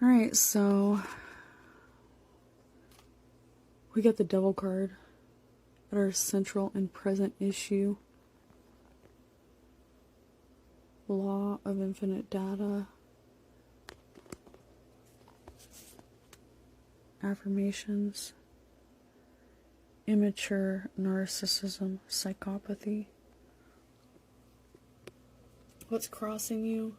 Alright, so we got the Devil card at our central and present issue. Law of infinite data. Affirmations. Immature narcissism, psychopathy. What's crossing you?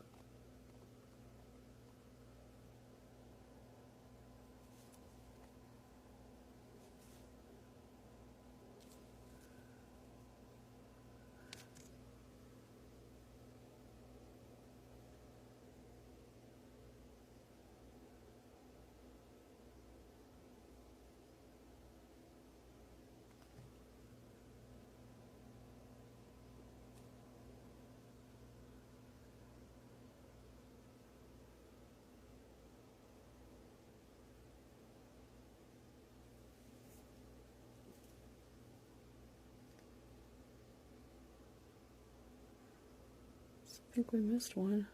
I think we missed one.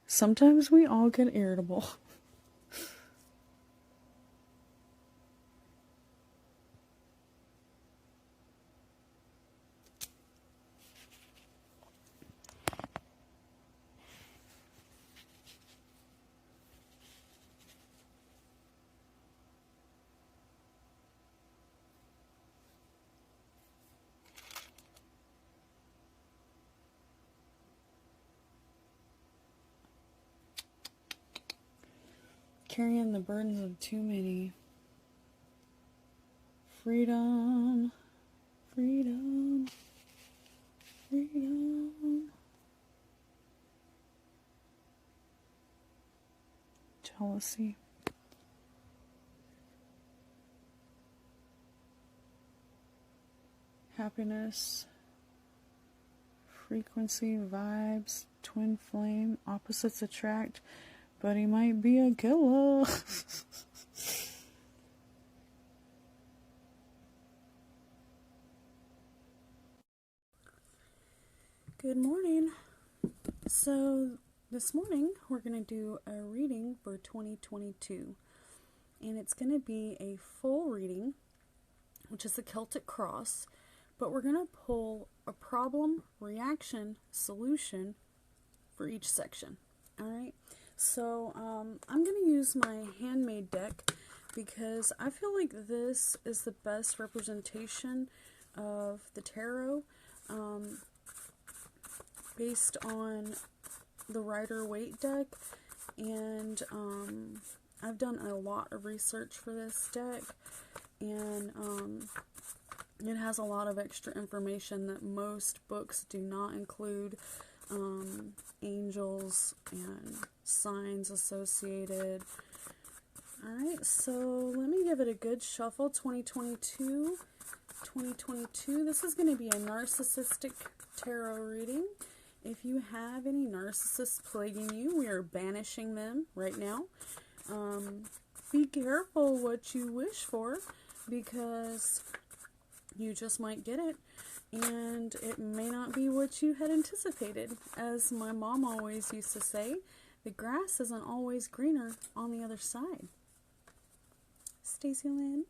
Sometimes we all get irritable. Carrying the burdens of too many. Freedom, freedom, freedom. Jealousy. Happiness. Frequency, vibes, twin flame, opposites attract. But he might be a killer. Good morning. So this morning we're going to do a reading for 2022. And it's going to be a full reading, which is the Celtic Cross. But we're going to pull a problem, reaction, solution for each section. Alright? So, I'm going to use my handmade deck because I feel like this is the best representation of the tarot based on the Rider-Waite deck, and I've done a lot of research for this deck, and it has a lot of extra information that most books do not include. Angels and signs associated. Alright, so let me give it a good shuffle. 2022. This is going to be a narcissistic tarot reading. If you have any narcissists plaguing you, we are banishing them right now. Be careful what you wish for, because you just might get it. And it may not be what you had anticipated. As my mom always used to say, the grass isn't always greener on the other side. Stacy Lynn,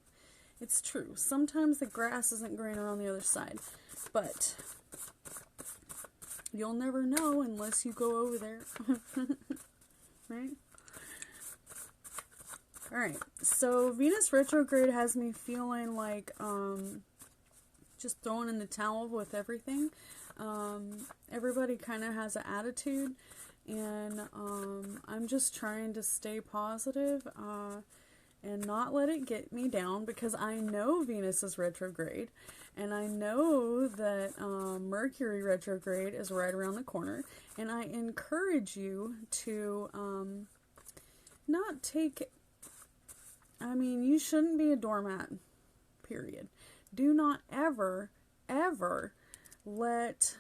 it's true. Sometimes the grass isn't greener on the other side. But you'll never know unless you go over there. Right? Alright, so Venus retrograde has me feeling like, just throwing in the towel with everything. Everybody kind of has an attitude, and I'm just trying to stay positive and not let it get me down, because I know Venus is retrograde, And I know that Mercury Retrograde is right around the corner. And I encourage you to not take... I mean, you shouldn't be a doormat, period. Do not ever, ever let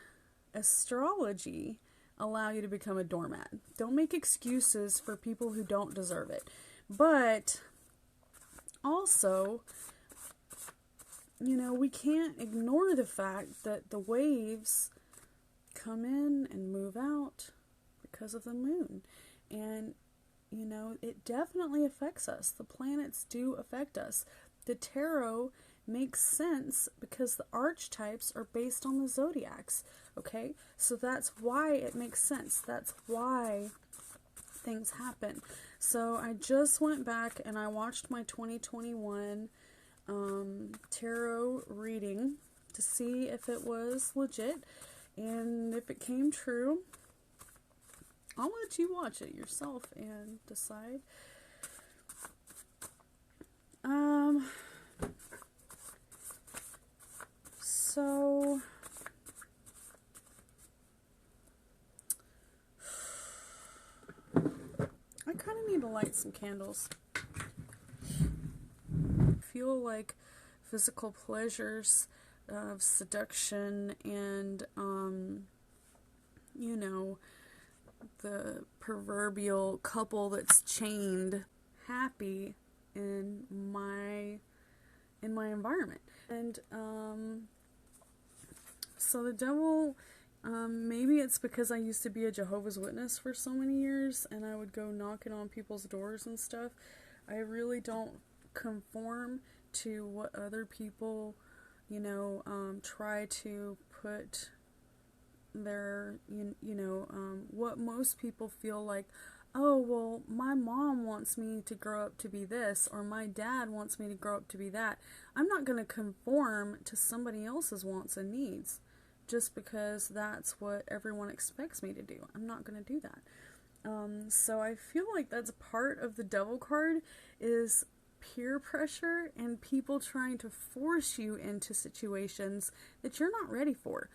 astrology allow you to become a doormat. Don't make excuses for people who don't deserve it. But also, you know, we can't ignore the fact that the waves come in and move out because of the moon. And, you know, it definitely affects us. The planets do affect us. The tarot makes sense because the archetypes are based on the zodiacs, okay? So that's why it makes sense. That's why things happen. So I just went back and I watched my 2021 tarot reading to see if it was legit, and if it came true, I'll let you watch it yourself and decide. So I kind of need to light some candles. I feel like physical pleasures of seduction and, you know, the proverbial couple that's chained happy in my environment. And, so the devil, maybe it's because I used to be a Jehovah's Witness for so many years, and I would go knocking on people's doors and stuff. I really don't conform to what other people, you know, try to put their, what most people feel like, oh, well, my mom wants me to grow up to be this, or my dad wants me to grow up to be that. I'm not going to conform to somebody else's wants and needs just because that's what everyone expects me to do. I'm not going to do that. So I feel like that's part of the devil card, is peer pressure and people trying to force you into situations that you're not ready for.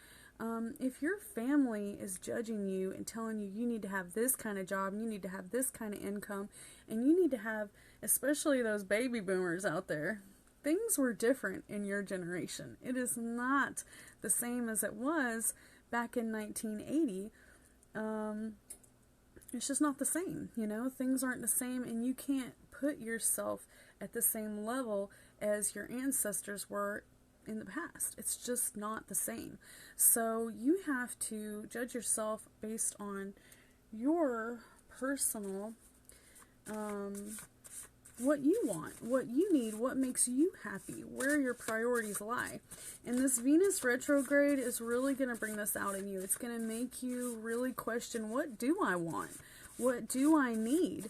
If your family is judging you and telling you need to have this kind of job, you need to have this kind of income, and you need to have, especially those baby boomers out there, things were different in your generation. It is not the same as it was back in 1980. It's just not the same, you know? Things aren't the same, and you can't put yourself at the same level as your ancestors were in the past. It's just not the same. So you have to judge yourself based on your personal, what you want, what you need, what makes you happy, where your priorities lie. And this Venus retrograde is really going to bring this out in you. It's going to make you really question, what do I want? What do I need?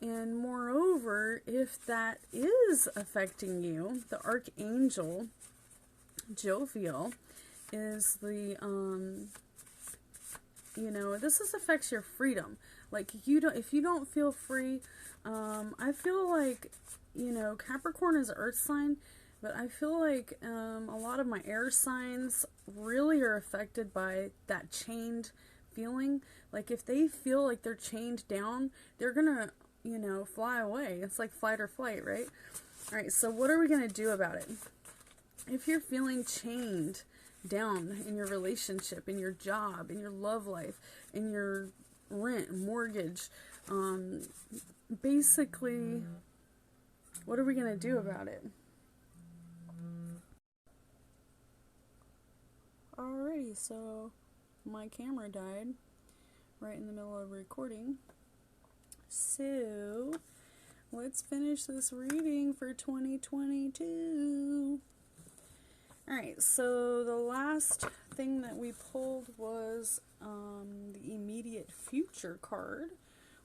And moreover, if that is affecting you, the Archangel Jovial is the, this affects your freedom. Like, if you don't feel free, I feel like, Capricorn is an earth sign, but I feel like a lot of my air signs really are affected by that chained feeling. Like, if they feel like they're chained down, they're gonna, fly away. It's like fight or flight, right? Alright, so what are we gonna do about it? If you're feeling chained down in your relationship, in your job, in your love life, in your rent, mortgage, basically, what are we going to do about it? Alrighty, so my camera died right in the middle of recording. So, let's finish this reading for 2022. Alright, so the last thing that we pulled was the immediate future card,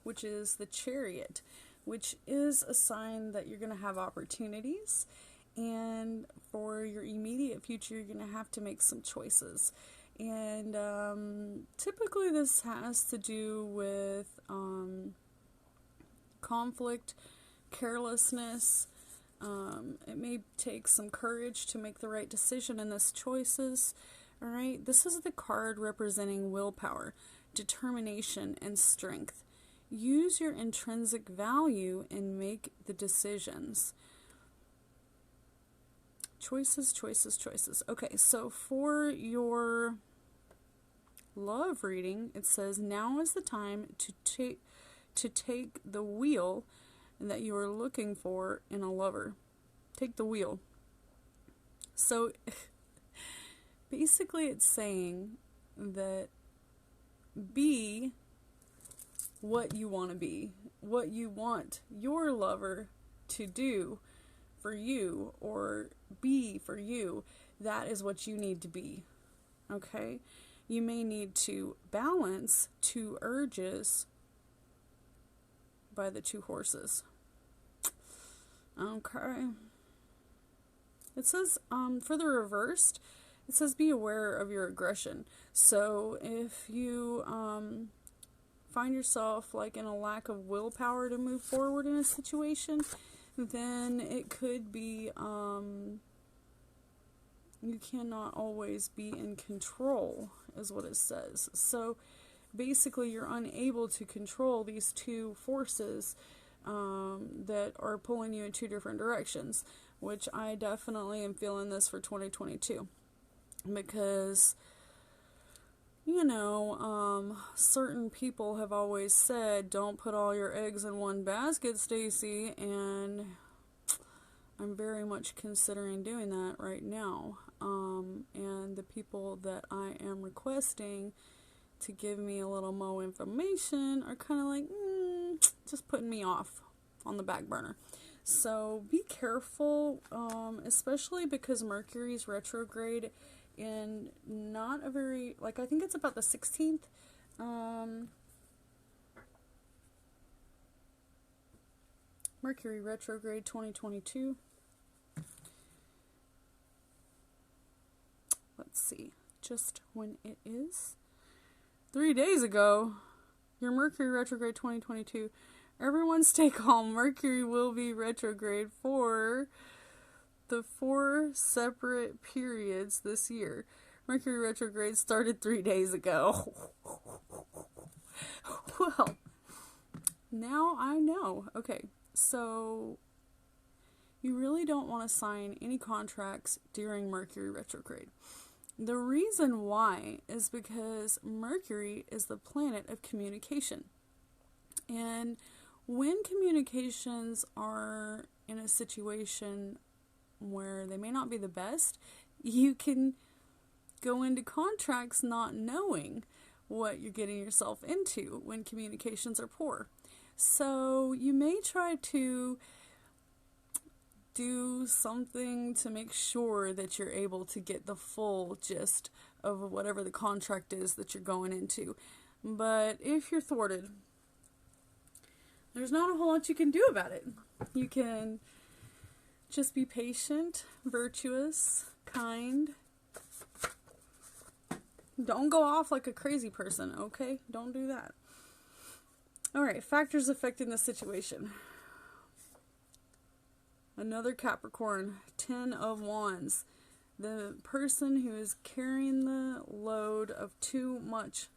which is the Chariot, which is a sign that you're going to have opportunities, and for your immediate future, you're going to have to make some choices. And typically this has to do with conflict, carelessness, It may take some courage to make the right decision in this choices. All right, this is the card representing willpower, determination, and strength. Use your intrinsic value and make the decisions. Choices, choices, choices. Okay, so for your love reading, it says, now is the time to take the wheel that you are looking for in a lover. Take the wheel. So basically it's saying that be what you want to be, what you want your lover to do for you or be for you. That is what you need to be. Okay? You may need to balance two urges by the two horses. Okay. It says, for the reversed, it says be aware of your aggression. So if you find yourself like in a lack of willpower to move forward in a situation, then it could be you cannot always be in control, is what it says. So basically you're unable to control these two forces that are pulling you in two different directions, which I definitely am feeling this for 2022. Because, you know, certain people have always said, don't put all your eggs in one basket, Stacy, and I'm very much considering doing that right now. And the people that I am requesting to give me a little more information are kind of like, just putting me off on the back burner. So be careful, especially because Mercury's retrograde in not a very, like, I think it's about the 16th. Mercury Retrograde 2022. Let's see, just when it is. 3 days ago, your Mercury Retrograde 2022. Everyone stay calm. Mercury will be retrograde for the 4 separate periods this year. Mercury retrograde started 3 days ago. Well, now I know. Okay, so you really don't want to sign any contracts during Mercury retrograde. The reason why is because Mercury is the planet of communication. And when communications are in a situation where they may not be the best, you can go into contracts not knowing what you're getting yourself into when communications are poor. So you may try to do something to make sure that you're able to get the full gist of whatever the contract is that you're going into. But if you're thwarted, there's not a whole lot you can do about it. You can just be patient, virtuous, kind. Don't go off like a crazy person, okay? Don't do that. Alright, factors affecting the situation. Another Capricorn, 10 of Wands. The person who is carrying the load of too much.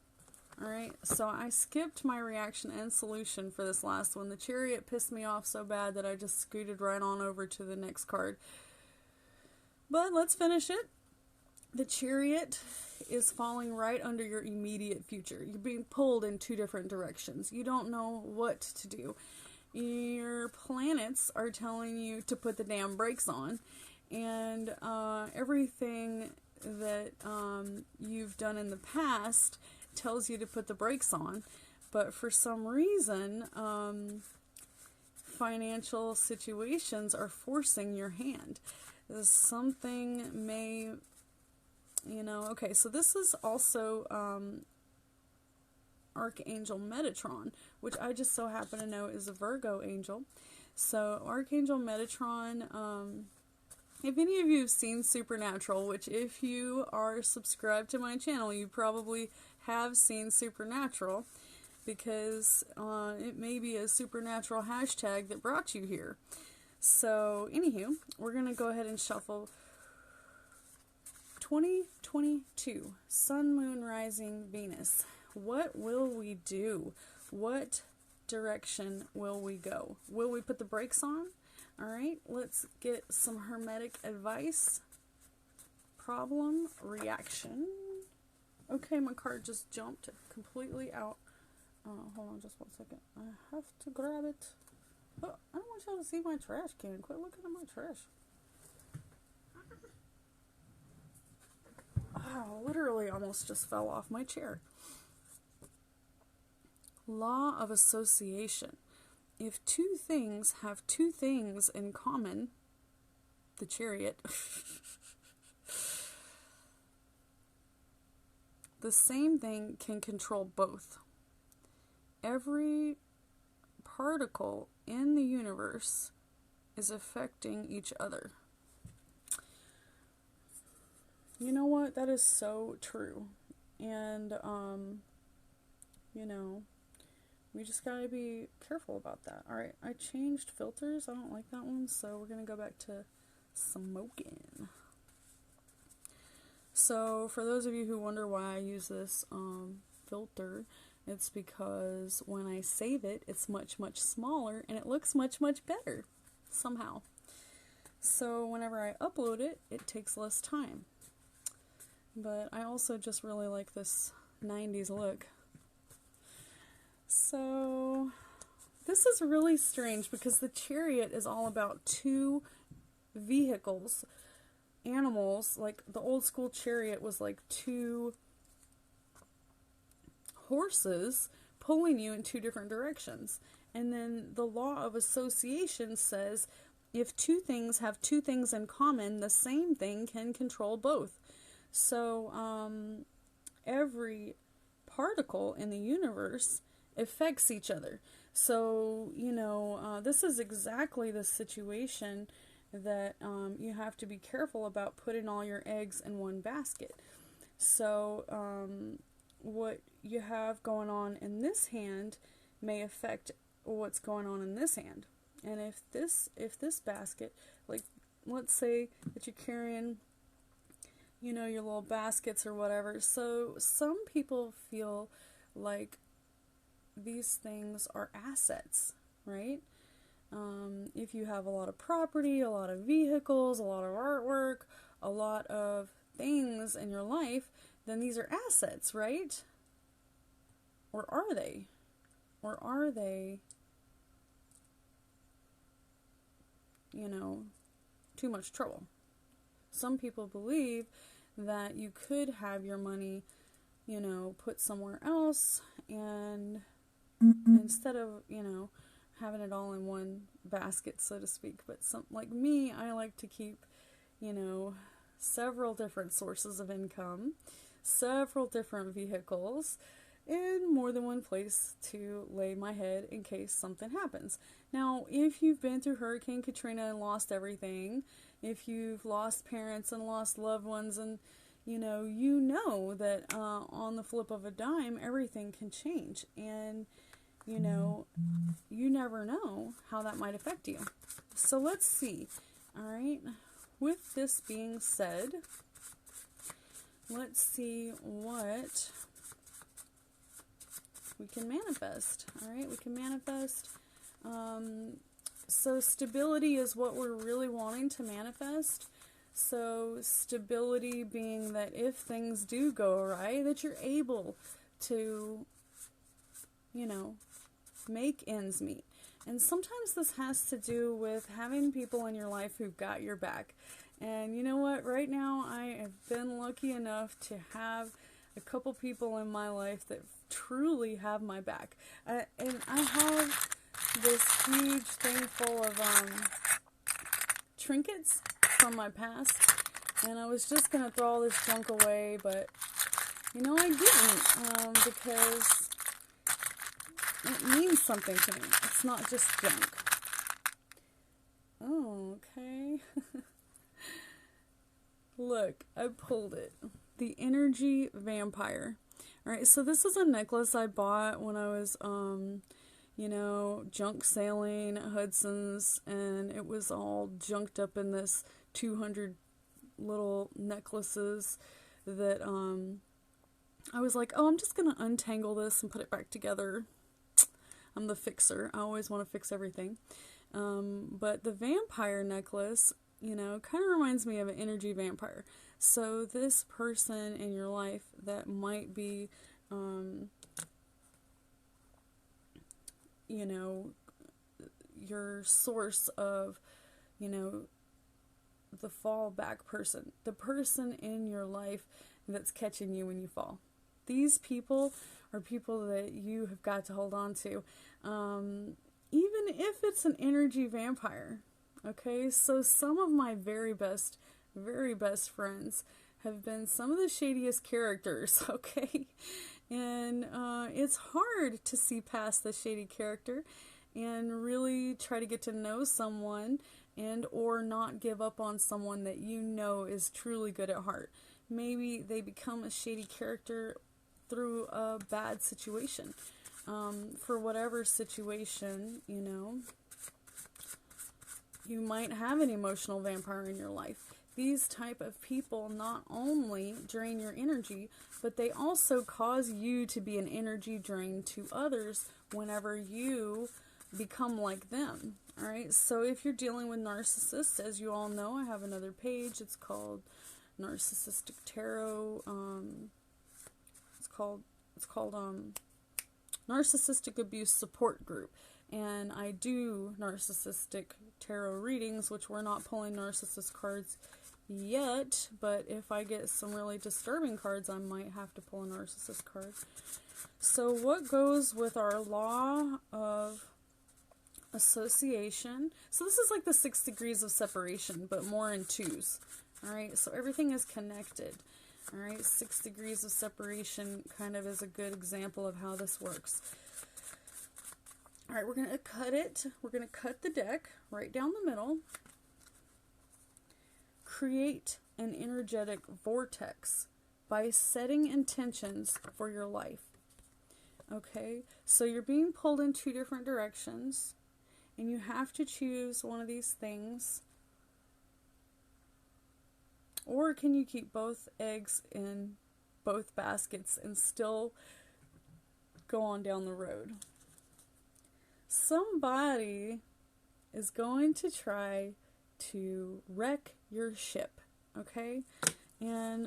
Alright, so I skipped my reaction and solution for this last one. The Chariot pissed me off so bad that I just scooted right on over to the next card. But let's finish it. The Chariot is falling right under your immediate future. You're being pulled in two different directions. You don't know what to do. Your planets are telling you to put the damn brakes on. And everything that you've done in the past tells you to put the brakes on, but for some reason financial situations are forcing your hand. Something may, okay, so this is also Archangel Metatron, which I just so happen to know is a Virgo angel. So Archangel Metatron, if any of you have seen Supernatural, which if you are subscribed to my channel, you probably have seen Supernatural, because it may be a supernatural hashtag that brought you here. So, anywho, we're going to go ahead and shuffle 2022, Sun, Moon, Rising, Venus. What will we do? What direction will we go? Will we put the brakes on? All right, let's get some hermetic advice. Problem, reaction. Okay, my card just jumped completely out. Hold on just 1 second. I have to grab it. Oh, I don't want y'all to see my trash can. Quit looking at my trash. Oh, literally almost just fell off my chair. Law of association. If two things have two things in common, the Chariot, the same thing can control both. Every particle in the universe is affecting each other. You know what? That is so true. And, you know, we just gotta be careful about that. Alright, I changed filters. I don't like that one, so we're gonna go back to smoking. So, for those of you who wonder why I use this filter, it's because when I save it, it's much, much smaller, and it looks much, much better, somehow. So, whenever I upload it, it takes less time. But I also just really like this 90s look. So, this is really strange because the Chariot is all about two vehicles, animals. Like the old school chariot was like two horses pulling you in two different directions. And then the law of association says if two things have two things in common, the same thing can control both. So every particle in the universe affects each other. So, you know, this is exactly the situation that you have to be careful about putting all your eggs in one basket. So, what you have going on in this hand may affect what's going on in this hand. And if this basket, like, let's say that you're carrying, you know, your little baskets or whatever. So some people feel like these things are assets, right? If you have a lot of property, a lot of vehicles, a lot of artwork, a lot of things in your life, then these are assets, right? Or are they? Or are they, you know, too much trouble? Some people believe that you could have your money, you know, put somewhere else, and instead of, you know, having it all in one basket, so to speak. But some, like me, I like to keep, you know, several different sources of income, several different vehicles, and more than one place to lay my head in case something happens. Now, if you've been through Hurricane Katrina and lost everything, if you've lost parents and lost loved ones, and you know that on the flip of a dime, everything can change. And you know, you never know how that might affect you. So let's see. All right. With this being said, let's see what we can manifest. All right. We can manifest. So stability is what we're really wanting to manifest. So stability being that if things do go awry, that you're able to, you know, make ends meet. And sometimes this has to do with having people in your life who've got your back. And you know what? Right now, I have been lucky enough to have a couple people in my life that truly have my back. And I have this huge thing full of trinkets from my past. And I was just going to throw all this junk away, but, you know, I didn't. Because it means something to me. It's not just junk. Oh, okay. Look, I pulled it. The Energy Vampire. Alright, so this is a necklace I bought when I was, you know, junk sailing at Hudson's, and it was all junked up in this 200 little necklaces that I was like, oh, I'm just gonna untangle this and put it back together. I'm the fixer. I always want to fix everything. But the vampire necklace, you know, kind of reminds me of an energy vampire. So this person in your life that might be, you know, your source of, you know, the fallback person. The person in your life that's catching you when you fall. These people are people that you have got to hold on to. Even if it's an energy vampire. Okay, so some of my very best friends have been some of the shadiest characters, okay? And it's hard to see past the shady character and really try to get to know someone and or not give up on someone that you know is truly good at heart. Maybe they become a shady character through a bad situation. For whatever situation, you know, you might have an emotional vampire in your life. These type of people not only drain your energy, but they also cause you to be an energy drain to others whenever you become like them. Alright, so if you're dealing with narcissists, as you all know, I have another page. It's called Narcissistic Tarot. It's called Narcissistic Abuse Support Group. And I do narcissistic tarot readings, which we're not pulling narcissist cards yet, but if I get some really disturbing cards, I might have to pull a narcissist card. So what goes with our law of association? So this is like the 6 degrees of separation, but more in twos. Alright, so everything is connected. Alright, 6 degrees of separation kind of is a good example of how this works. Alright, we're going to cut it. We're going to cut the deck right down the middle. Create an energetic vortex by setting intentions for your life. Okay, so you're being pulled in 2 different directions, and you have to choose one of these things. Or can you keep both eggs in both baskets and still go on down the road? Somebody is going to try to wreck your ship, okay? And,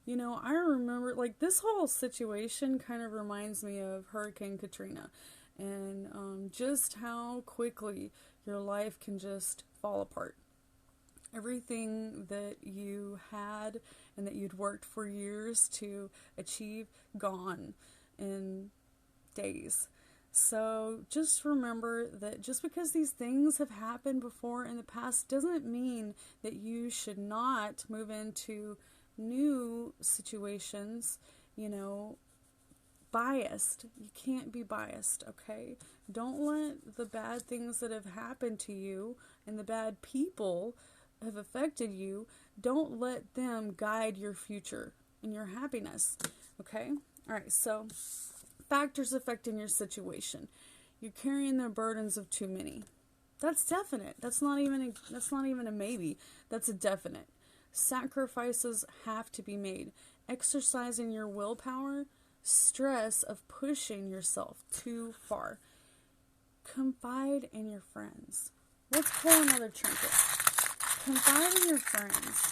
you know, I remember, like, this whole situation kind of reminds me of Hurricane Katrina, and just how quickly your life can just fall apart. Everything that you had and that you'd worked for years to achieve, gone in days. So just remember that just because these things have happened before in the past doesn't mean that you should not move into new situations, you know, biased. You can't be biased, okay? Don't let the bad things that have happened to you and the bad people have affected you, don't let them guide your future and your happiness, okay? Alright, so factors affecting your situation. You're carrying the burdens of too many. That's definite. That's not even a maybe. That's a definite. Sacrifices have to be made. Exercising your willpower, stress of pushing yourself too far. Confide in your friends. Let's pull another trinket. Confide in your friends.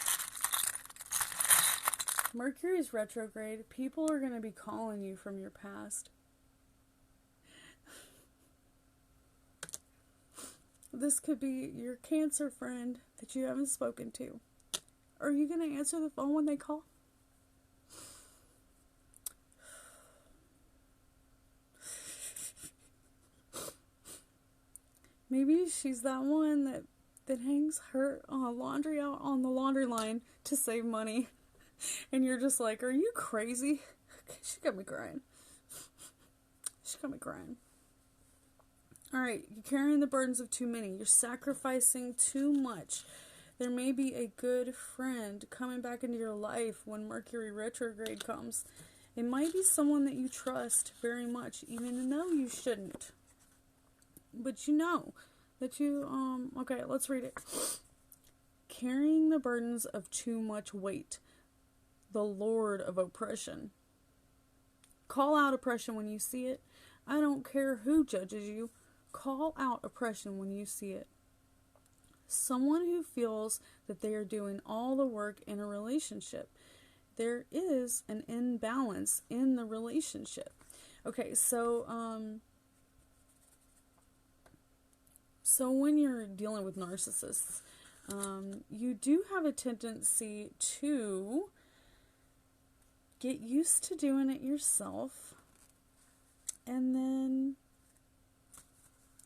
Mercury's retrograde. People are going to be calling you from your past. This could be your Cancer friend that you haven't spoken to. Are you going to answer the phone when they call? Maybe she's that one that hangs her laundry out on the laundry line to save money. And you're just like, are you crazy? She got me crying. Alright, you're carrying the burdens of too many. You're sacrificing too much. There may be a good friend coming back into your life when Mercury retrograde comes. It might be someone that you trust very much, even though you shouldn't. But you know that you, okay, let's read it. Carrying the burdens of too much weight, the Lord of oppression. Call out oppression when you see it. I don't care who judges you. Call out oppression when you see it. Someone who feels that they are doing all the work in a relationship. There is an imbalance in the relationship. Okay, so when you're dealing with narcissists, you do have a tendency to get used to doing it yourself, and then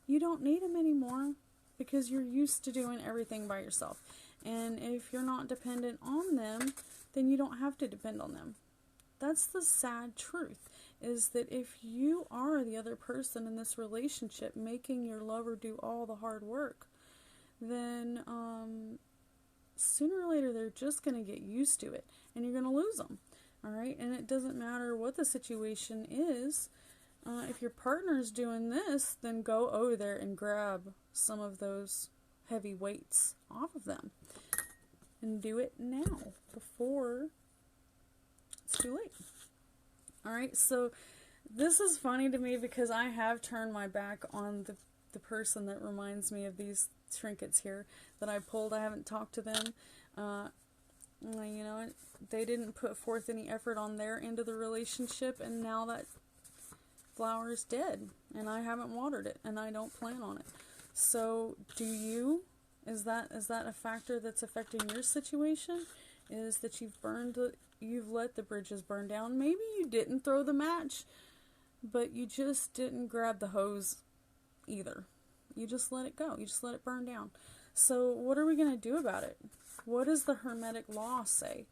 you don't need them anymore because you're used to doing everything by yourself. And if you're not dependent on them, then you don't have to depend on them. That's the sad truth, is that if you are the other person in this relationship making your lover do all the hard work, then sooner or later they're just going to get used to it and you're going to lose them. All right, and it doesn't matter what the situation is. If your partner's doing this, then go over there and grab some of those heavy weights off of them. And do it now, before it's too late. All right, so this is funny to me because I have turned my back on the person that reminds me of these trinkets here that I pulled. I haven't talked to them. You know, they didn't put forth any effort on their end of the relationship, and now that flower is dead, and I haven't watered it, and I don't plan on it. So, do you? Is that a factor that's affecting your situation? Is that you've let the bridges burn down? Maybe you didn't throw the match, but you just didn't grab the hose either. You just let it go. You just let it burn down. So, what are we going to do about it? What does the Hermetic law say?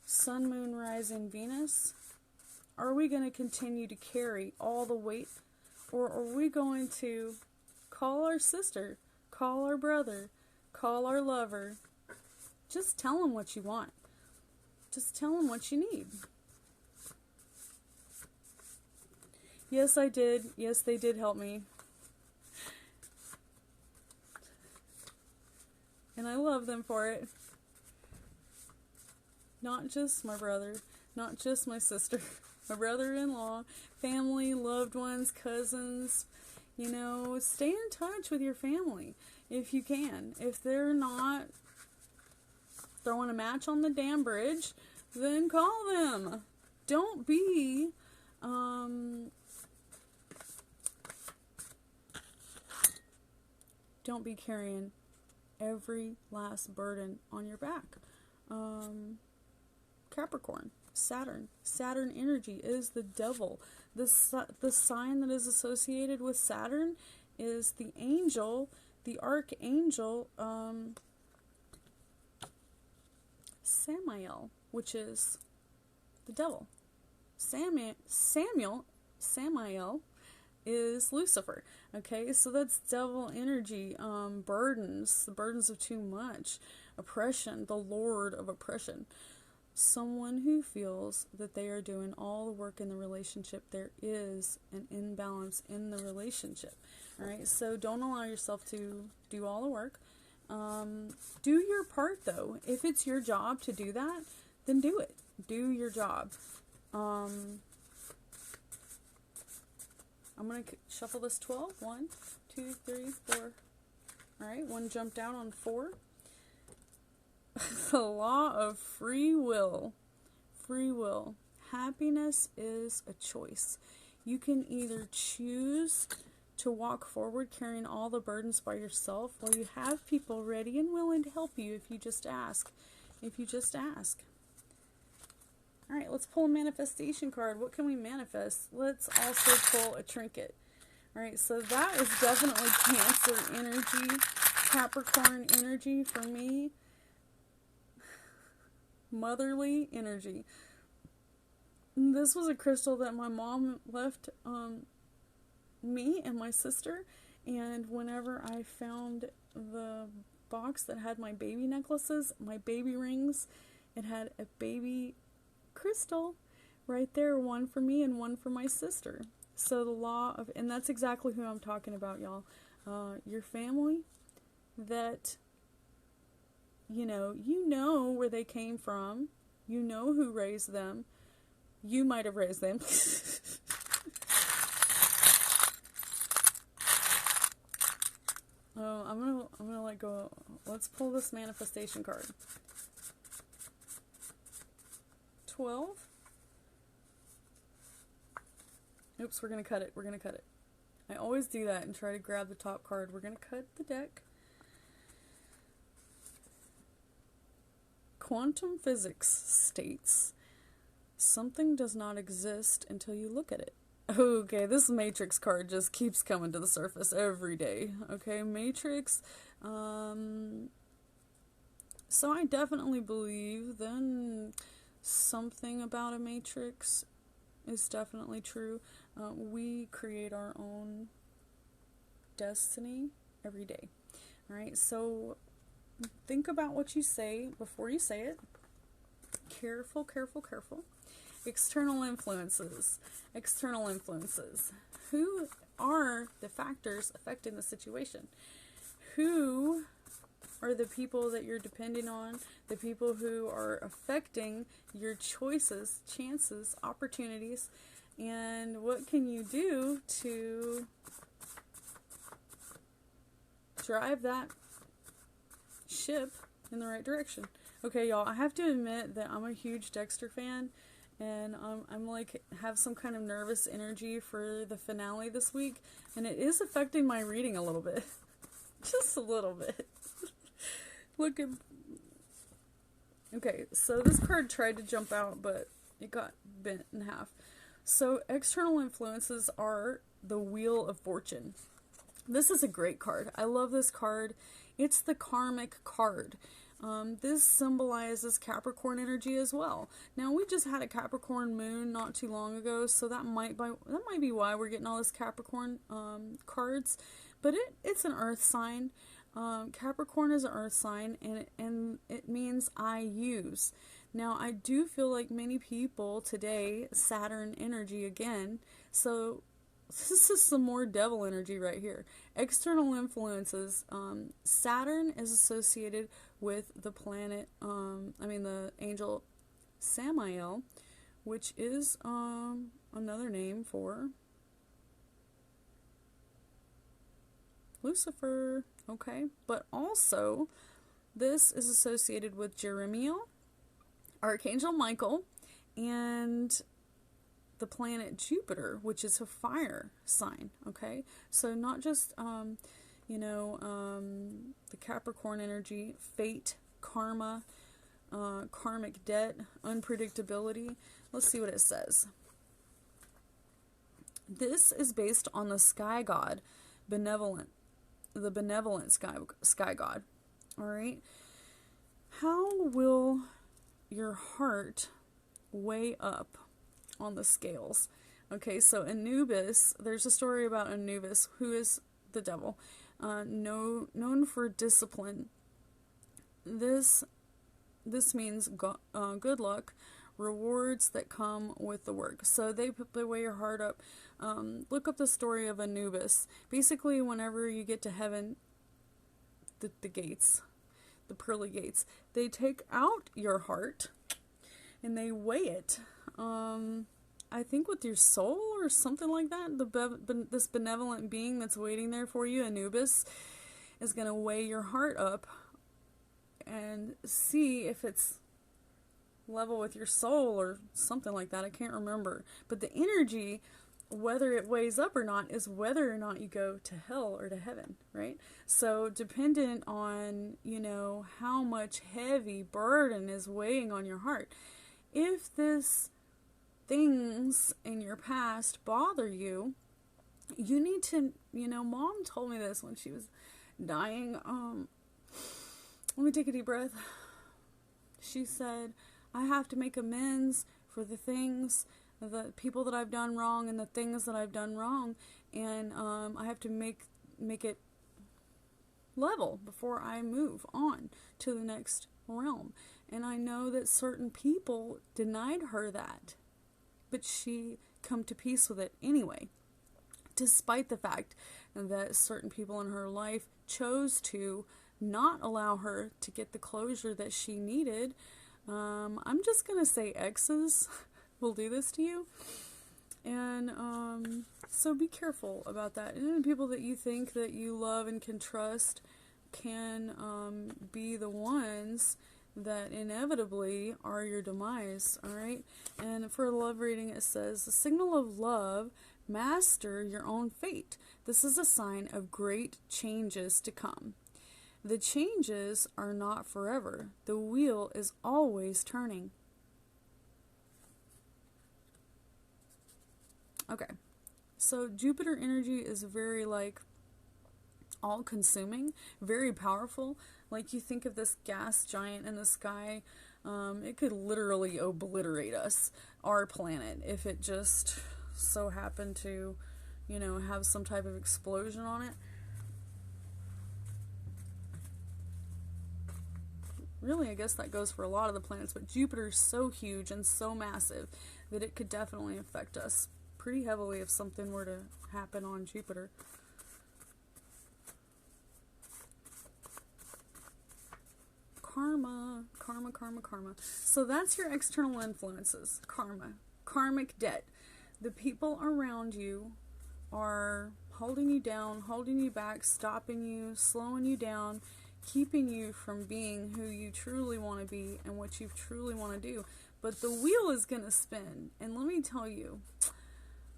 Sun, Moon, Rising, Venus. Are we going to continue to carry all the weight? Or are we going to call our sister, call our brother, call our lover? Just tell them what you want. Just tell them what you need. Yes, I did. Yes, they did help me. And I love them for it. Not just my brother, not just my sister, my brother-in-law, family, loved ones, cousins. You know, stay in touch with your family if you can. If they're not throwing a match on the damn bridge, then call them. Don't be carrying every last burden on your back. Capricorn, Saturn energy is the devil. The sign that is associated with Saturn is the angel, the archangel, Samael, which is the devil. Samael is Lucifer. Okay, so that's devil energy, burdens, the burdens of too much, oppression, the Lord of oppression. Someone who feels that they are doing all the work in the relationship. There is an imbalance in the relationship. All right, so don't allow yourself to do all the work. Do your part, though. If it's your job to do that, then do it. Do your job. I'm going to shuffle this 12. 1, 2, 3, 4. All right, one jumped out on 4. The law of free will. Free will. Happiness is a choice. You can either choose to walk forward carrying all the burdens by yourself, or you have people ready and willing to help you if you just ask. If you just ask. Alright, let's pull a manifestation card. What can we manifest? Let's also pull a trinket. Alright, so that is definitely Cancer energy, Capricorn energy for me. Motherly energy. This was a crystal that my mom left me and my sister, and whenever I found the box that had my baby necklaces, my baby rings, it had a baby crystal right there, one for me and one for my sister. So the law of, and that's exactly who I'm talking about, y'all. Your family that, you know where they came from. You know who raised them. You might have raised them. Oh, I'm gonna let go. Let's pull this manifestation card. 12. Oops, we're gonna cut it. We're gonna cut it. I always do that and try to grab the top card. We're gonna cut the deck. Quantum physics states something does not exist until you look at it. Okay, this Matrix card just keeps coming to the surface every day. Okay, Matrix. So I definitely believe then something about a Matrix is definitely true. We create our own destiny every day. Alright, so think about what you say before you say it. Careful, careful, careful. External influences. External influences. Who are the factors affecting the situation? Who are the people that you're depending on? The people who are affecting your choices, chances, opportunities, and what can you do to drive that ship in the right direction? Okay, y'all, I have to admit that I'm a huge Dexter fan, and I'm like, have some kind of nervous energy for the finale this week, and it is affecting my reading a little bit. Just a little bit. Look at... Okay, so this card tried to jump out, but it got bent in half. So, external influences are the Wheel of Fortune. This is a great card. I love this card. It's the karmic card. This symbolizes Capricorn energy as well. Now, we just had a Capricorn moon not too long ago, so that might be why we're getting all this Capricorn cards. But it's an earth sign. Capricorn is an earth sign, and it means I use. Now, I do feel like many people today, Saturn energy again, so this is some more devil energy right here. External influences. Saturn is associated with the planet, the angel Samael, which is another name for Lucifer. Okay, but also this is associated with Jeremiel, Archangel Michael, and the planet Jupiter, which is a fire sign. Okay, so not just the Capricorn energy, fate, karma, karmic debt, unpredictability. Let's see what it says. This is based on the sky god, the benevolent sky god. All right, how will your heart weigh up on the scales? Okay, so Anubis, there's a story about Anubis, who is the devil, known for discipline. This means good luck, rewards that come with the work. So they weigh your heart up. Look up the story of Anubis. Basically, whenever you get to heaven, the gates, the pearly gates, they take out your heart and they weigh it. I think with your soul or something like that. This benevolent being that's waiting there for you, Anubis, is going to weigh your heart up and see if it's level with your soul or something like that. I can't remember. But the energy, whether it weighs up or not, is whether or not you go to hell or to heaven, right? So dependent on, how much heavy burden is weighing on your heart. If this things in your past bother you, you need to, Mom told me this when she was dying. Let me take a deep breath. She said, I have to make amends for the people that I've done wrong and the things that I've done wrong, and I have to make it level before I move on to the next realm. And I know that certain people denied her that. but she come to peace with it anyway, despite the fact that certain people in her life chose to not allow her to get the closure that she needed. I'm just going to say exes will do this to you. And so be careful about that. And people that you think that you love and can trust can be the ones that inevitably are your demise, alright? And for a love reading, it says, the signal of love, master your own fate. This is a sign of great changes to come. The changes are not forever. The wheel is always turning. Okay, so Jupiter energy is very, like, all-consuming, very powerful. Like, you think of this gas giant in the sky, it could literally obliterate us, our planet, if it just so happened to, you know, have some type of explosion on it. Really, I guess that goes for a lot of the planets, but Jupiter's so huge and so massive that it could definitely affect us pretty heavily if something were to happen on Jupiter. Karma, karma, karma, karma. So that's your external influences. Karma, karmic debt. The people around you are holding you down, holding you back, stopping you, slowing you down, keeping you from being who you truly want to be and what you truly want to do. But the wheel is going to spin. And let me tell you,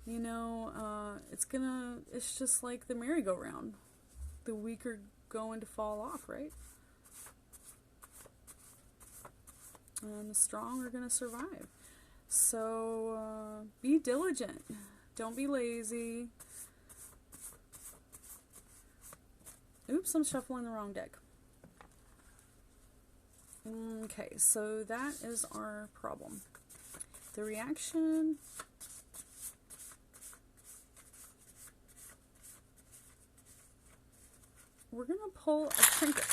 you know, it's just like the merry-go-round. The weak are going to fall off, right? And the strong are going to survive. So, be diligent. Don't be lazy. Oops, I'm shuffling the wrong deck. Okay, so that is our problem. The reaction. We're going to pull a trinket.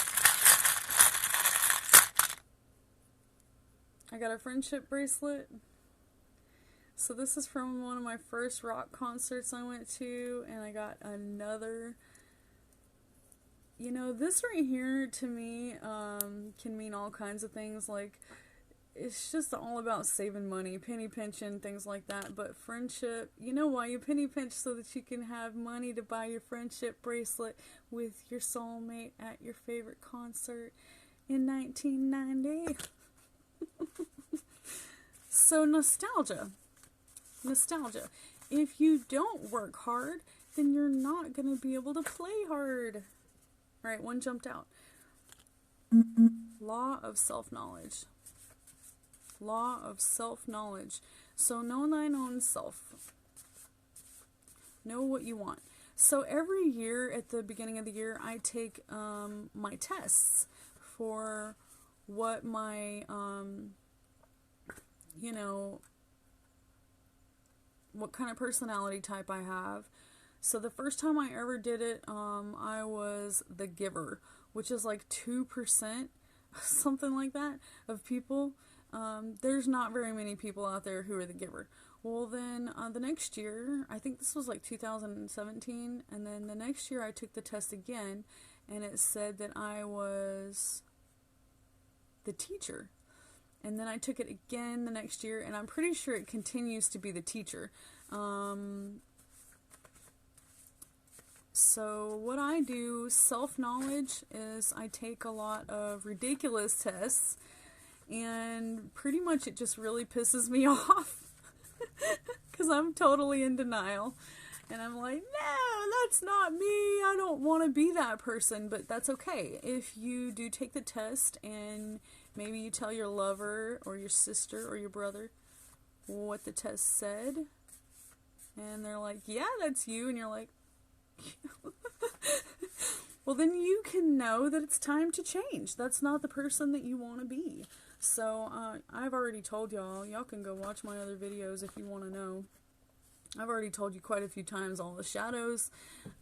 I got a friendship bracelet. So this is from one of my first rock concerts I went to, and I got another. You know, this right here to me can mean all kinds of things. Like, it's just all about saving money, penny pinching, things like that. But friendship, you know why you penny pinch? So that you can have money to buy your friendship bracelet with your soulmate at your favorite concert in 1990. So nostalgia. Nostalgia. If you don't work hard, then you're not going to be able to play hard. Alright, one jumped out. Law of self-knowledge. Law of self-knowledge. So know thine own self. Know what you want. So every year at the beginning of the year, I take my tests for what my, you know, what kind of personality type I have. So the first time I ever did it, I was the giver, which is like 2%, something like that, of people. There's not very many people out there who are the giver. Well, then the next year, I think this was like 2017, and then the next year I took the test again, and it said that I was the teacher. And then I took it again the next year, and I'm pretty sure it continues to be the teacher. So what I do, self-knowledge, is I take a lot of ridiculous tests, and pretty much it just really pisses me off because I'm totally in denial. And I'm like, no, that's not me. I don't want to be that person. But that's okay. If you do take the test and maybe you tell your lover or your sister or your brother what the test said, and they're like, yeah, that's you. And you're like, well, then you can know that it's time to change. That's not the person that you want to be. So I've already told y'all. Y'all can go watch my other videos if you want to know. I've already told you quite a few times all the shadows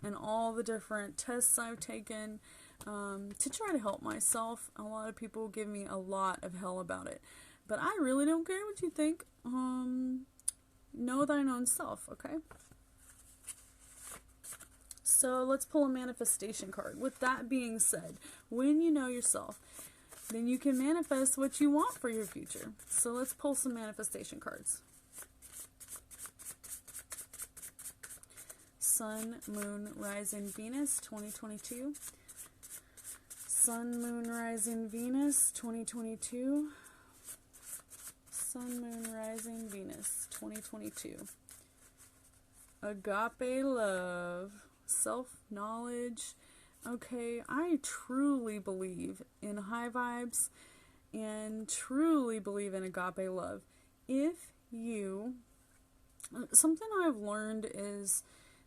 and all the different tests I've taken to try to help myself. A lot of people give me a lot of hell about it, but I really don't care what you think. Know thine own self, okay? So let's pull a manifestation card. With that being said, when you know yourself, then you can manifest what you want for your future. So let's pull some manifestation cards. Sun, Moon, Rising, Venus, 2022. Sun, Moon, Rising, Venus, 2022. Sun, Moon, Rising, Venus, 2022. Agape love, self-knowledge. Okay, I truly believe in high vibes and truly believe in agape love. Something I've learned is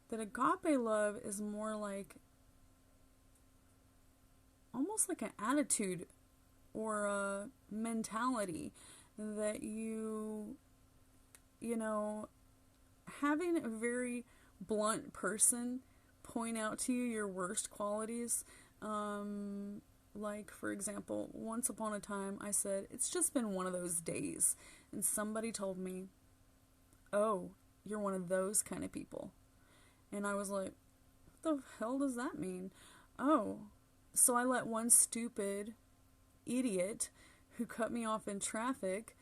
that agape love is more like, almost like an attitude or a mentality that you know, having a very blunt person point out to you your worst qualities. Like, for example, once upon a time I said, it's just been one of those days. And somebody told me, oh, you're one of those kind of people. And I was like, what the hell does that mean? Oh, so I let one stupid idiot who cut me off in traffic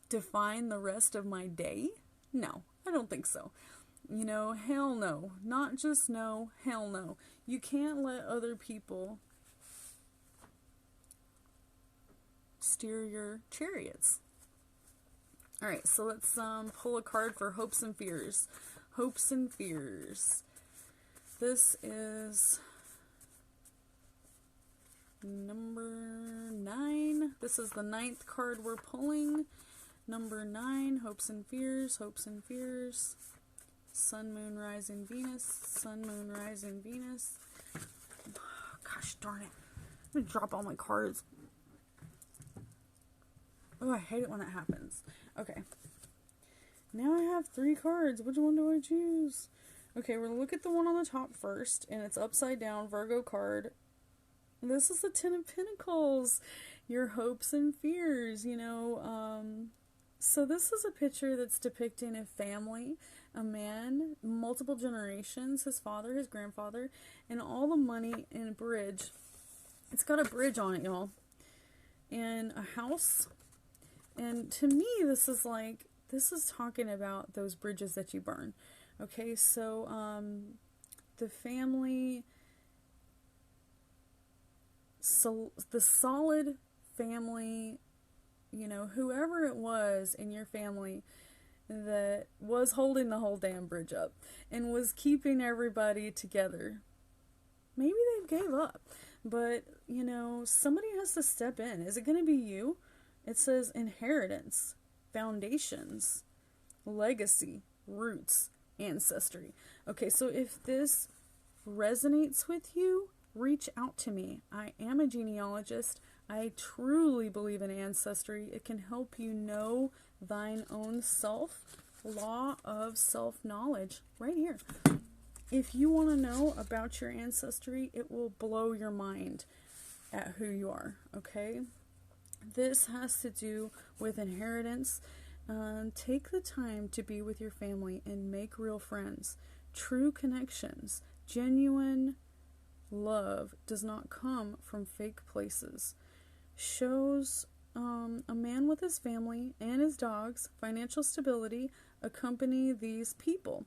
define the rest of my day? No, I don't think so. You know, hell no. Not just no, hell no. You can't let other people steer your chariots. Alright, so let's pull a card for hopes and fears. Hopes and fears. This is number 9. This is the 9th card we're pulling. Number 9, hopes and fears, hopes and fears. Sun, Moon, Rising, Venus, Sun, Moon, Rising, Venus. Gosh darn it. I'm going to drop all my cards. Oh, I hate it when that happens. Okay. Now I have 3 cards. Which one do I choose? Okay, we're going to look at the one on the top first, and it's upside down, Virgo card. This is the 10 of Pentacles. Your hopes and fears, you know. So this is a picture that's depicting a family, a man, multiple generations, his father, his grandfather, and all the money in a bridge. It's got a bridge on it, y'all. And a house. And to me, this is talking about those bridges that you burn. Okay, so the family, so the solid family, you know, whoever it was in your family that was holding the whole damn bridge up and was keeping everybody together. Maybe they gave up, but, you know, somebody has to step in. Is it going to be you? It says inheritance, foundations, legacy, roots, ancestry. Okay, so if this resonates with you, reach out to me. I am a genealogist. I truly believe in ancestry. It can help you know thine own self. Law of self-knowledge, right here. If you want to know about your ancestry, it will blow your mind at who you are, okay? This has to do with inheritance. Take the time to be with your family and make real friends. True connections, genuine love does not come from fake places. Shows a man with his family and his dogs, financial stability, accompany these people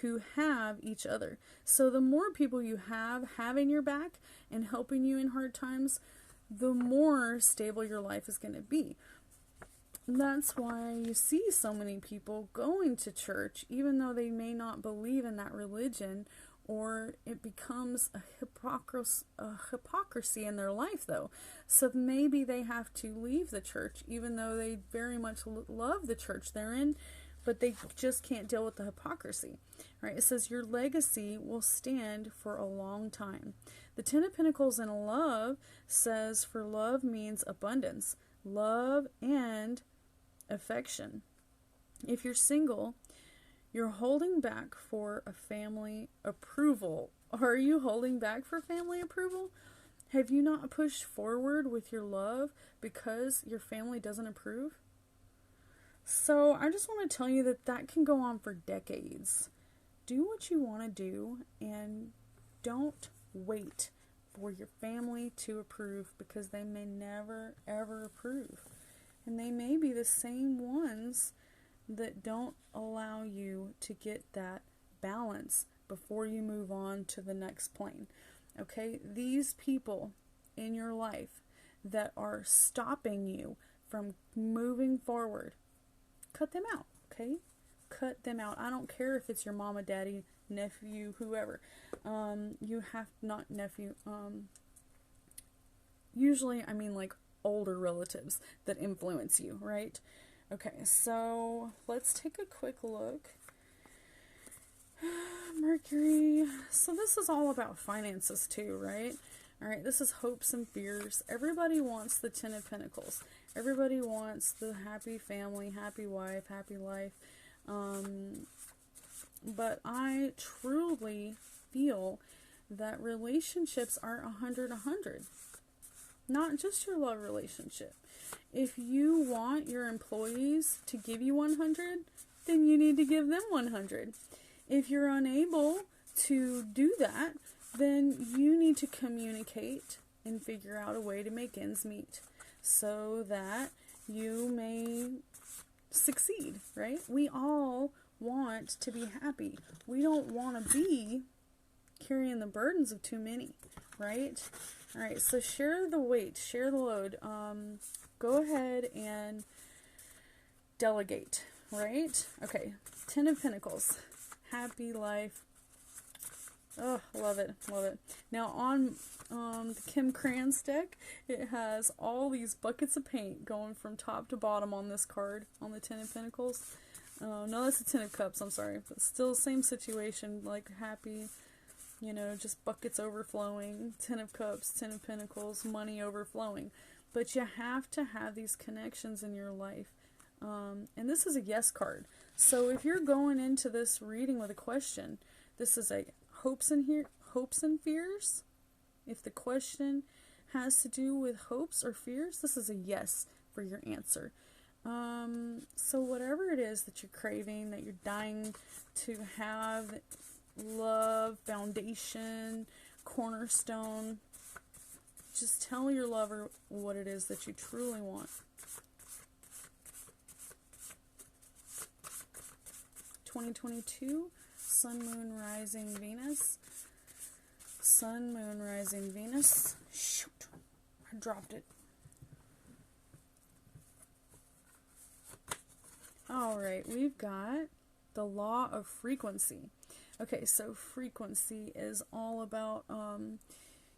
who have each other. So the more people you have having your back and helping you in hard times, the more stable your life is going to be. That's why you see so many people going to church, even though they may not believe in that religion, or it becomes a hypocrisy in their life, though. So maybe they have to leave the church, even though they very much love the church they're in, but they just can't deal with the hypocrisy. Right? It says your legacy will stand for a long time. The 10 of Pentacles in love says for love means abundance, love and affection. If you're single, you're holding back for a family approval. Are you holding back for family approval? Have you not pushed forward with your love because your family doesn't approve? So I just want to tell you that that can go on for decades. Do what you want to do and don't wait for your family to approve, because they may never ever approve. And they may be the same ones that don't allow you to get that balance before you move on to the next plane. Okay? These people in your life that are stopping you from moving forward, cut them out, okay? Cut them out. I don't care if it's your mama, daddy, nephew, whoever. You have, not nephew, usually I mean like older relatives that influence you, right? Okay, so let's take a quick look. Mercury. So this is all about finances too, right? Alright, this is hopes and fears. Everybody wants the Ten of Pentacles. Everybody wants the happy family, happy wife, happy life. But I truly feel that relationships are 100-100. Not just your love relationship. If you want your employees to give you 100, then you need to give them 100. If you're unable to do that, then you need to communicate and figure out a way to make ends meet so that you may succeed, right? We all want to be happy. We don't want to be carrying the burdens of too many, right? All right, so share the weight, share the load. Go ahead and delegate, right? Okay, Ten of Pentacles, happy life. Oh, love it, love it. Now on the Kim Kranz deck, it has all these buckets of paint going from top to bottom on this card, on the Ten of Pentacles. No, that's the Ten of Cups, I'm sorry. But still same situation, like happy, you know, just buckets overflowing. Ten of Cups, Ten of Pentacles, money overflowing. But you have to have these connections in your life. And this is a yes card. So if you're going into this reading with a question, this is a hopes and fears. If the question has to do with hopes or fears, this is a yes for your answer. So whatever it is that you're craving, that you're dying to have, love, foundation, cornerstone, just tell your lover what it is that you truly want. 2022, Sun, Moon, Rising, Venus. Sun, Moon, Rising, Venus. Shoot, I dropped it. Alright, we've got the law of frequency. Okay, so frequency is all about,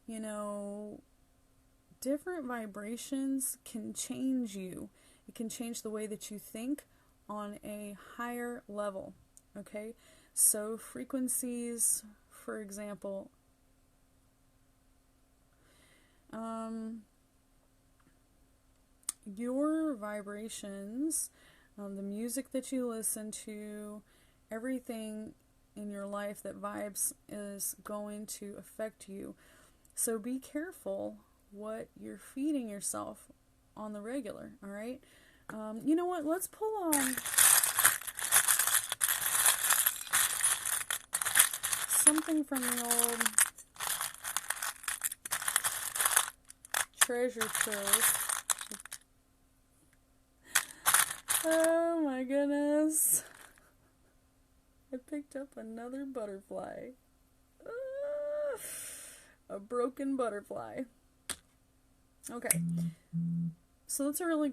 you know, different vibrations can change you. It can change the way that you think on a higher level. Okay, so frequencies, for example, your vibrations, the music that you listen to, everything in your life that vibes is going to affect you. So be careful what you're feeding yourself on the regular, all right? You know what? Let's pull on something from the old treasure trove. Oh my goodness. I picked up another butterfly. A broken butterfly. Okay. So that's a really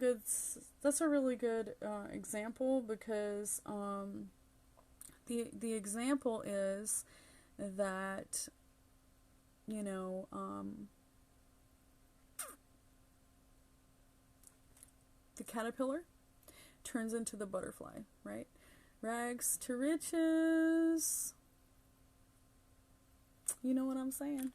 good example, because the example is that, you know, the caterpillar turns into the butterfly, right? Rags to riches. You know what I'm saying?